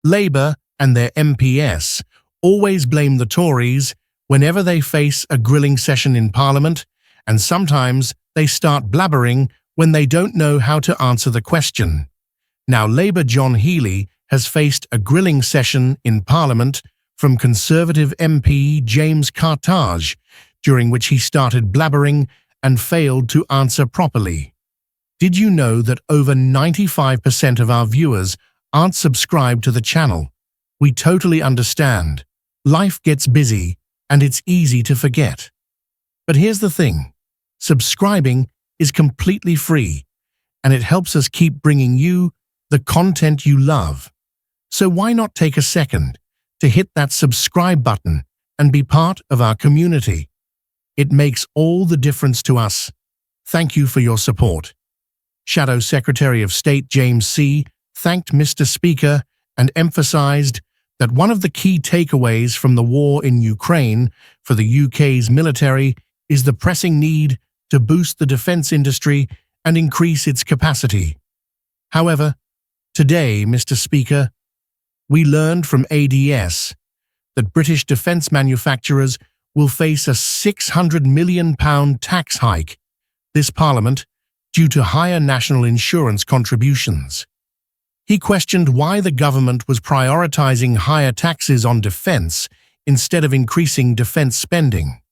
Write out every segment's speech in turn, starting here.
Labour and their MPs always blame the Tories whenever they face a grilling session in Parliament, and sometimes they start blabbering when they don't know how to answer the question. Now, Labour John Healey has faced a grilling session in Parliament from Conservative MP James Cartlidge, during which he started blabbering and failed to answer properly. Did you know that over 95% of our viewers aren't subscribed to the channel? We totally understand. Life gets busy and it's easy to forget. But here's the thing. Subscribing is completely free, and it helps us keep bringing you the content you love. So why not take a second to hit that subscribe button and be part of our community? It makes all the difference to us. Thank you for your support. Shadow Secretary of State James C. thanked Mr. Speaker and emphasized that one of the key takeaways from the war in Ukraine for the UK's military is the pressing need to boost the defense industry and increase its capacity. However, today, Mr. Speaker, we learned from ADS that British defence manufacturers will face a £600 million tax hike this Parliament due to higher national insurance contributions. He questioned why the government was prioritising higher taxes on defence instead of increasing defence spending.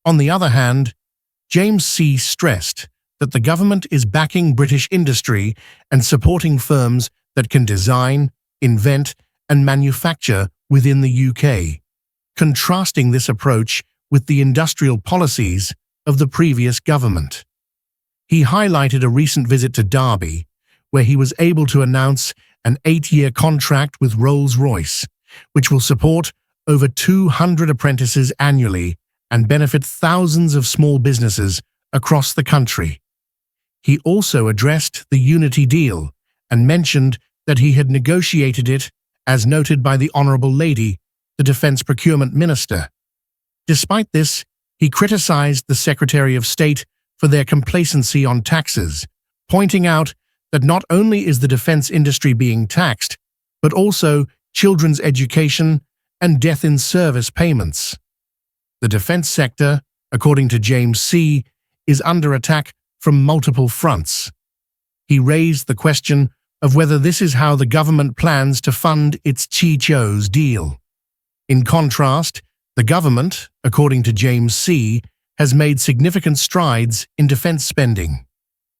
On the other hand, James C. stressed that the government is backing British industry and supporting firms that can design, invent, and manufacture within the UK, contrasting this approach with the industrial policies of the previous government. He highlighted a recent visit to Derby, where he was able to announce an 8-year contract with Rolls-Royce, which will support over 200 apprentices annually and benefit thousands of small businesses across the country. He also addressed the Unity deal and mentioned that he had negotiated it, as noted by the Honourable Lady, the Defence Procurement Minister. Despite this, he criticised the Secretary of State for their complacency on taxes, pointing out that not only is the defence industry being taxed, but also children's education and death-in-service payments. The defence sector, according to James C., is under attack from multiple fronts. He raised the question of whether this is how the government plans to fund its Chicho's deal. In contrast, the government, according to James C., has made significant strides in defence spending.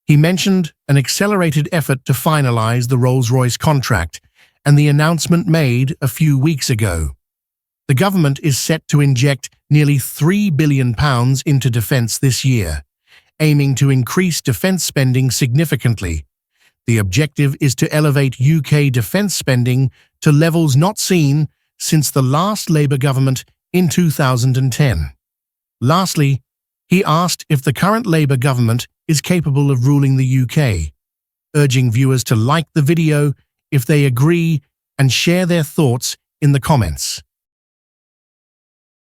He mentioned an accelerated effort to finalise the Rolls-Royce contract and the announcement made a few weeks ago. The government is set to inject nearly £3 billion into defence this year, aiming to increase defence spending significantly. The objective is to elevate UK defence spending to levels not seen since the last Labour government in 2010. Lastly, he asked if the current Labour government is capable of ruling the UK, urging viewers to like the video if they agree and share their thoughts in the comments.